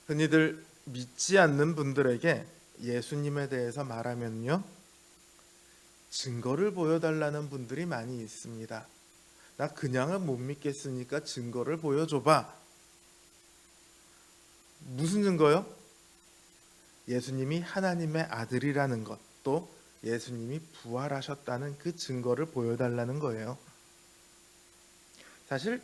흔히들 믿지 않는 분들에게 예수님에 대해서 말하면요, 증거를 보여달라는 분들이 많이 있습니다. 나 그냥은 못 믿겠으니까 증거를 보여줘봐. 무슨 증거요? 예수님이 하나님의 아들이라는 것, 또 예수님이 부활하셨다는 그 증거를 보여달라는 거예요. 사실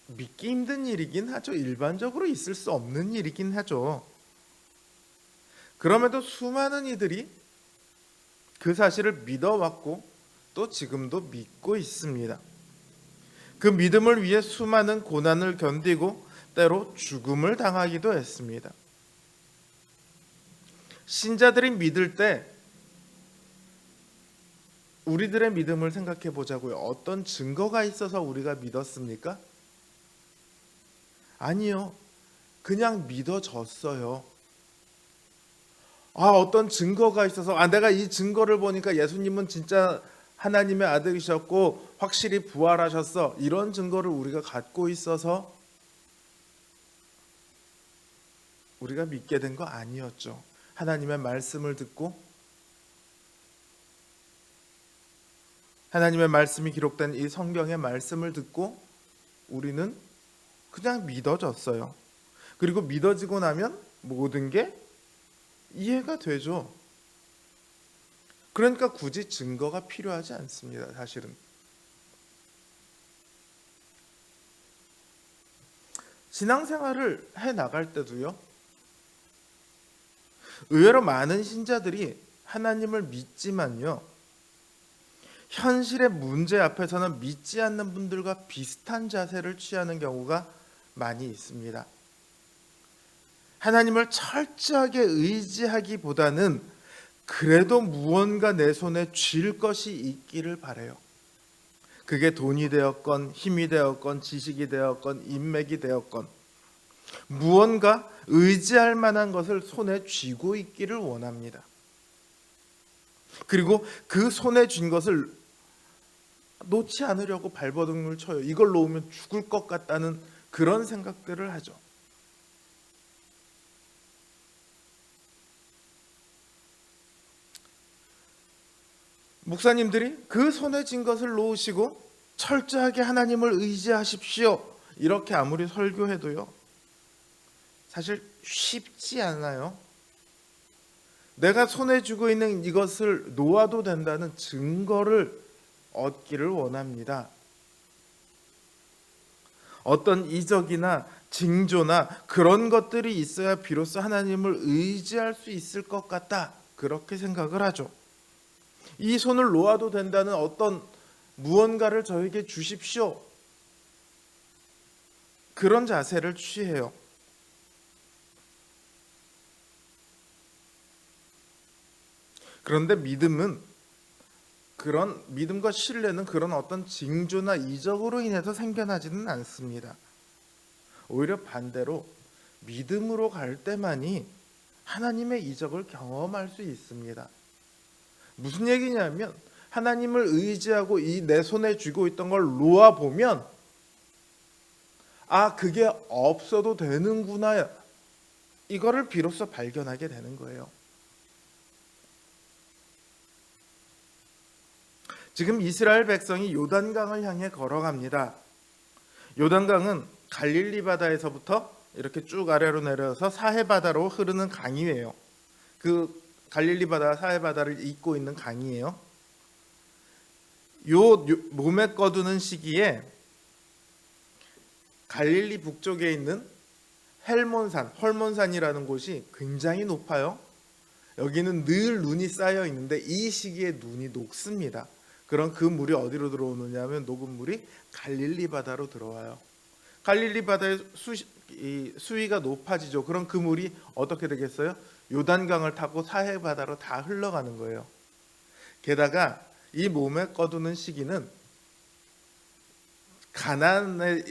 믿기 힘든 일이긴 하죠. 일반적으로 있을 수 없는 일이긴 하죠. 그럼에도 수많은 이들이 그 사실을 믿어왔고 또 지금도 믿고 있습니다. 그 믿음을 위해 수많은 고난을 견디고 때로 죽음을 당하기도 했습니다. 신자들이 믿을 때 우리들의 믿음을 생각해 보자고요. 어떤 증거가 있어서 우리가 믿었습니까? 아니요. 그냥 믿어졌어요. 어떤 증거가 있어서 내가 이 증거를 보니까 예수님은 진짜 하나님의 아들이셨고 확실히 부활하셨어. 이런 증거를 우리가 갖고 있어서 우리가 믿게 된 거 아니었죠. 하나님의 말씀을 듣고 하나님의 말씀이 기록된 이 성경의 말씀을 듣고 우리는 그냥 믿어졌어요. 그리고 믿어지고 나면 모든 게 이해가 되죠. 그러니까 굳이 증거가 필요하지 않습니다. 사실은. 신앙생활을 해 나갈 때도요, 의외로 많은 신자들이 하나님을 믿지만요, 현실의 문제 앞에서는 믿지 않는 분들과 비슷한 자세를 취하는 경우가 많이 있습니다. 하나님을 철저하게 의지하기보다는 그래도 무언가 내 손에 쥘 것이 있기를 바라요. 그게 돈이 되었건 힘이 되었건 지식이 되었건 인맥이 되었건 무언가 의지할 만한 것을 손에 쥐고 있기를 원합니다. 그리고 그 손에 쥔 것을 놓지 않으려고 발버둥을 쳐요. 이걸 놓으면 죽을 것 같다는 그런 생각들을 하죠. 목사님들이 그 손에 쥔 것을 놓으시고 철저하게 하나님을 의지하십시오. 이렇게 아무리 설교해도요, 사실 쉽지 않아요. 내가 손에 쥐고 있는 이것을 놓아도 된다는 증거를 얻기를 원합니다. 어떤 이적이나 징조나 그런 것들이 있어야 비로소 하나님을 의지할 수 있을 것 같다. 그렇게 생각을 하죠. 이 손을 놓아도 된다는 어떤 무언가를 저에게 주십시오. 그런 자세를 취해요. 그런데 믿음과 신뢰는 그런 어떤 징조나 이적으로 인해서 생겨나지는 않습니다. 오히려 반대로 믿음으로 갈 때만이 하나님의 이적을 경험할 수 있습니다. 무슨 얘기냐면 하나님을 의지하고 이 내 손에 쥐고 있던 걸 놓아보면 그게 없어도 되는구나, 이거를 비로소 발견하게 되는 거예요. 지금 이스라엘 백성이 요단강을 향해 걸어갑니다. 요단강은 갈릴리 바다에서부터 이렇게 쭉 아래로 내려서 사해 바다로 흐르는 강이에요. 그 갈릴리 바다, 사해 바다를 잇고 있는 강이에요. 요 몸에 꺼두는 시기에 갈릴리 북쪽에 있는 헐몬산이라는 곳이 굉장히 높아요. 여기는 늘 눈이 쌓여 있는데 이 시기에 눈이 녹습니다. 그럼 그 물이 어디로 들어오느냐 하면 녹은 물이 갈릴리 바다로 들어와요. 갈릴리 바다의 수위가 높아지죠. 그럼 그 물이 어떻게 되겠어요? 요단강을 타고 사해 바다로 다 흘러가는 거예요. 게다가 이 몸에 꺼두는 시기는 가나안에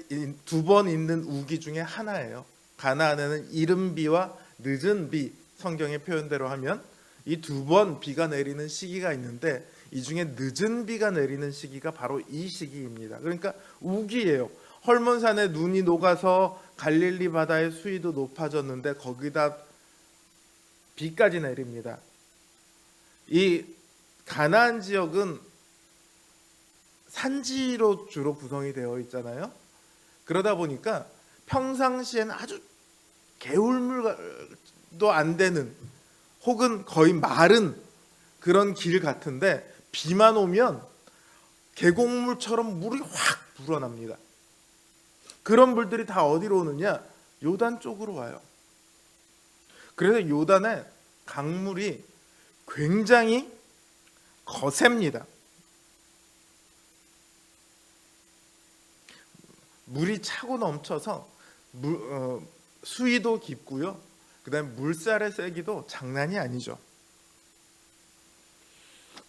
두 번 있는 우기 중에 하나예요. 가나안에는 이른 비와 늦은 비, 성경의 표현대로 하면 이 두 번 비가 내리는 시기가 있는데 이 중에 늦은 비가 내리는 시기가 바로 이 시기입니다. 그러니까 우기예요. 헐몬산에 눈이 녹아서 갈릴리 바다의 수위도 높아졌는데 거기다 비까지 내립니다. 이 가나안 지역은 산지로 주로 구성이 되어 있잖아요. 그러다 보니까 평상시엔 아주 개울물도 안 되는 혹은 거의 마른 그런 길 같은데 비만 오면 계곡물처럼 물이 확 불어납니다. 그런 물들이 다 어디로 오느냐? 요단 쪽으로 와요. 그래서 요단의 강물이 굉장히 거셉니다. 물이 차고 넘쳐서 수위도 깊고요. 그다음에 물살의 세기도 장난이 아니죠.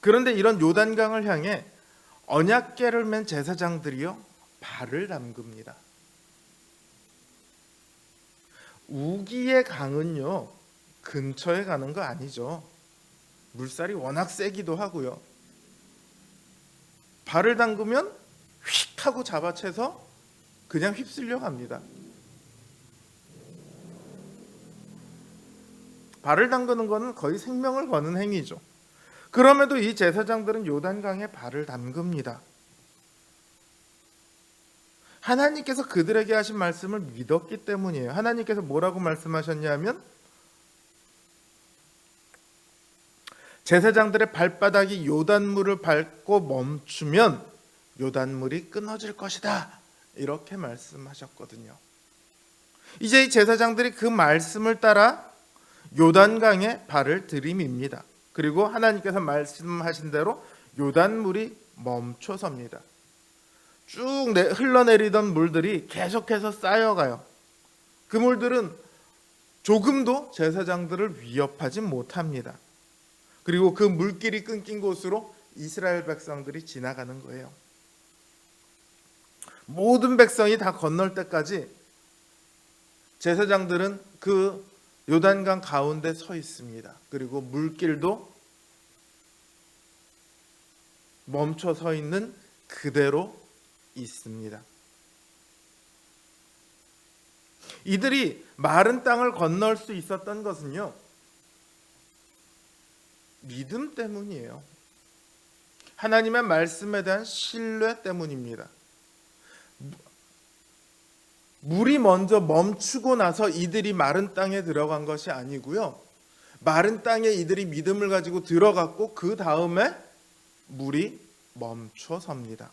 그런데 이런 요단강을 향해 언약궤를 맨 제사장들이요 발을 담급니다. 우기의 강은요 근처에 가는 거 아니죠. 물살이 워낙 세기도 하고요. 발을 담그면 휙 하고 잡아채서 그냥 휩쓸려 갑니다. 발을 담그는 것은 거의 생명을 거는 행위죠. 그럼에도 이 제사장들은 요단강에 발을 담급니다. 하나님께서 그들에게 하신 말씀을 믿었기 때문이에요. 하나님께서 뭐라고 말씀하셨냐면 제사장들의 발바닥이 요단물을 밟고 멈추면 요단물이 끊어질 것이다. 이렇게 말씀하셨거든요. 이제 이 제사장들이 그 말씀을 따라 요단강에 발을 들이밉니다. 그리고 하나님께서 말씀하신 대로 요단물이 멈춰섭니다. 쭉 흘러내리던 물들이 계속해서 쌓여가요. 그 물들은 조금도 제사장들을 위협하지 못합니다. 그리고 그 물길이 끊긴 곳으로 이스라엘 백성들이 지나가는 거예요. 모든 백성이 다 건널 때까지 제사장들은 그 요단강 가운데 서 있습니다. 그리고 물길도 멈춰 서 있는 그대로 있습니다. 이들이 마른 땅을 건널 수 있었던 것은요 믿음 때문이에요. 하나님의 말씀에 대한 신뢰 때문입니다. 물이 먼저 멈추고 나서 이들이 마른 땅에 들어간 것이 아니고요. 마른 땅에 이들이 믿음을 가지고 들어갔고 그 다음에 물이 멈춰 섭니다.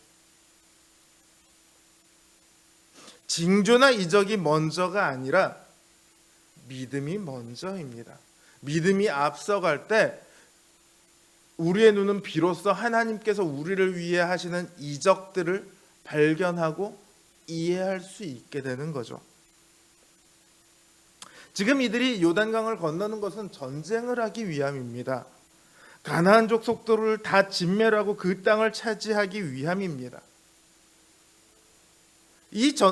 징조나 이적이 먼저가 아니라 믿음이 먼저입니다. 믿음이 앞서갈 때 우리의 눈은 비로소 하나님께서 우리를 위해 하시는 이적들을 발견하고 이해할 수 있게 되는 거죠. 지금 이들이 요단강을 건너는 것은 전쟁을 하기 위함입니다. 가나안 족속들을 다 진멸하고 그 땅을 차지하기 위함입니다.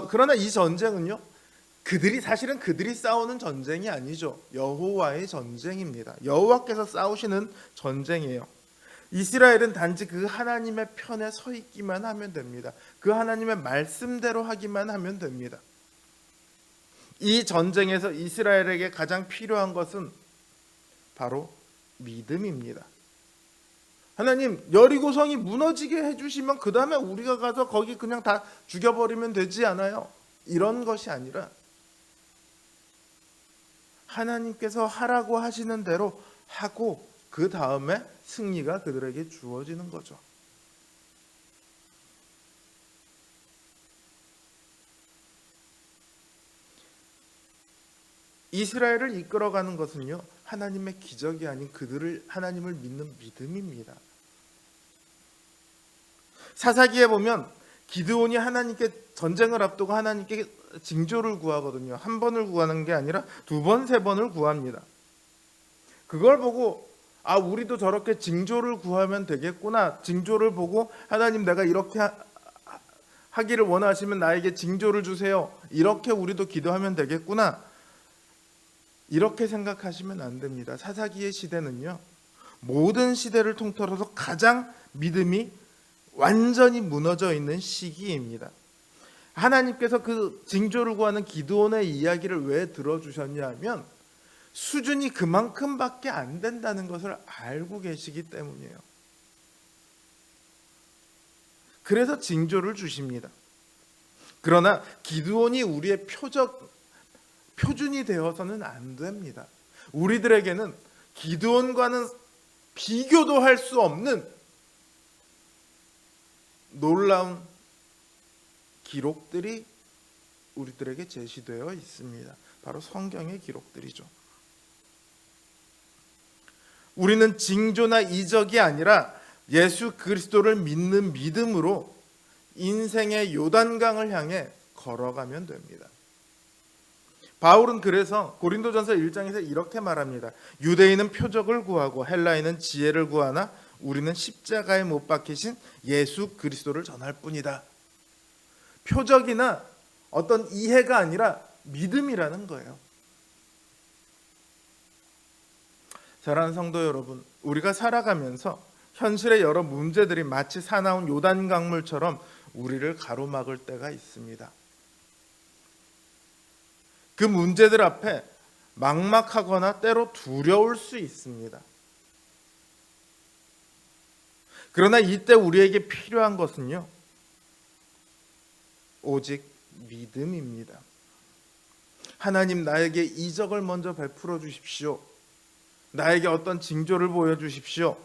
그러나 이 전쟁은요, 사실은 그들이 싸우는 전쟁이 아니죠. 여호와의 전쟁입니다. 여호와께서 싸우시는 전쟁이에요. 이스라엘은 단지 그 하나님의 편에 서 있기만 하면 됩니다. 그 하나님의 말씀대로 하기만 하면 됩니다. 이 전쟁에서 이스라엘에게 가장 필요한 것은 바로 믿음입니다. 하나님, 여리고성이 무너지게 해주시면 그 다음에 우리가 가서 거기 그냥 다 죽여버리면 되지 않아요? 이런 것이 아니라 하나님께서 하라고 하시는 대로 하고 그 다음에 승리가 그들에게 주어지는 거죠. 이스라엘을 이끌어가는 것은요, 하나님의 기적이 아닌 하나님을 믿는 믿음입니다. 사사기에 보면 기드온이 하나님께 전쟁을 앞두고 하나님께 징조를 구하거든요. 한 번을 구하는 게 아니라 두 번, 세 번을 구합니다. 그걸 보고 우리도 저렇게 징조를 구하면 되겠구나. 징조를 보고 하나님 내가 이렇게 하기를 원하시면 나에게 징조를 주세요. 이렇게 우리도 기도하면 되겠구나. 이렇게 생각하시면 안 됩니다. 사사기의 시대는요, 모든 시대를 통틀어서 가장 믿음이 완전히 무너져 있는 시기입니다. 하나님께서 그 징조를 구하는 기드온의 이야기를 왜 들어주셨냐면 수준이 그만큼밖에 안 된다는 것을 알고 계시기 때문이에요. 그래서 징조를 주십니다. 그러나 기드온이 우리의 표준이 되어서는 안 됩니다. 우리들에게는 기드온과는 비교도 할 수 없는 놀라운 기록들이 우리들에게 제시되어 있습니다. 바로 성경의 기록들이죠. 우리는 징조나 이적이 아니라 예수 그리스도를 믿는 믿음으로 인생의 요단강을 향해 걸어가면 됩니다. 바울은 그래서 고린도전서 1장에서 이렇게 말합니다. 유대인은 표적을 구하고 헬라인은 지혜를 구하나 우리는 십자가에 못 박히신 예수 그리스도를 전할 뿐이다. 표적이나 어떤 이해가 아니라 믿음이라는 거예요. 사랑하는 성도 여러분, 우리가 살아가면서 현실의 여러 문제들이 마치 사나운 요단 강물처럼 우리를 가로막을 때가 있습니다. 그 문제들 앞에 막막하거나 때로 두려울 수 있습니다. 그러나 이때 우리에게 필요한 것은요, 오직 믿음입니다. 하나님, 나에게 이적을 먼저 베풀어 주십시오. 나에게 어떤 징조를 보여주십시오.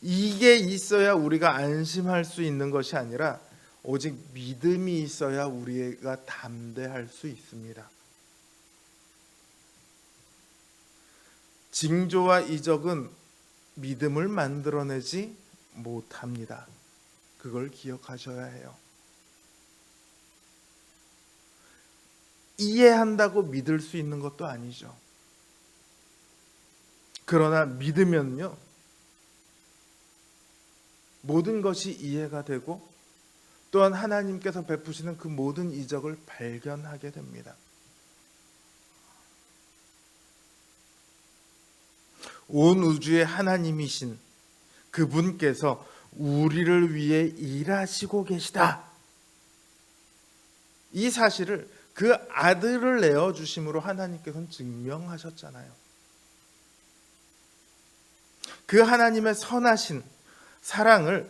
이게 있어야 우리가 안심할 수 있는 것이 아니라 오직 믿음이 있어야 우리가 담대할 수 있습니다. 징조와 이적은 믿음을 만들어내지 못합니다. 그걸 기억하셔야 해요. 이해한다고 믿을 수 있는 것도 아니죠. 그러나 믿으면요, 모든 것이 이해가 되고 또한 하나님께서 베푸시는 그 모든 이적을 발견하게 됩니다. 온 우주의 하나님이신 그분께서 우리를 위해 일하시고 계시다. 이 사실을 그 아들을 내어주심으로 하나님께서는 증명하셨잖아요. 그 하나님의 선하신 사랑을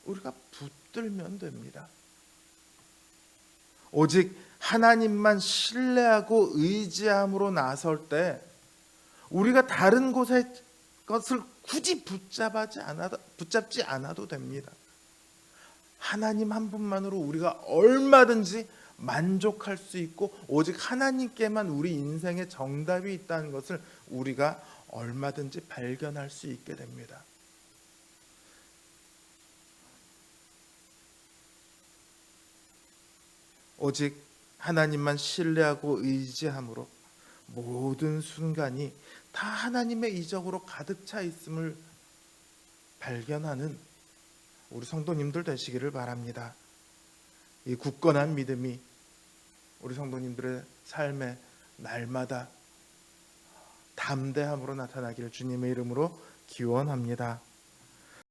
우리가 붙들면 됩니다. 오직 하나님만 신뢰하고 의지함으로 나설 때 우리가 다른 곳의 것을 굳이 붙잡지 않아도 됩니다. 하나님 한 분만으로 우리가 얼마든지 만족할 수 있고 오직 하나님께만 우리 인생의 정답이 있다는 것을 우리가 얼마든지 발견할 수 있게 됩니다. 오직 하나님만 신뢰하고 의지함으로 모든 순간이 다 하나님의 이적으로 가득 차 있음을 발견하는 우리 성도님들 되시기를 바랍니다. 이 굳건한 믿음이 우리 성도님들의 삶에 날마다 담대함으로 나타나기를 주님의 이름으로 기원합니다.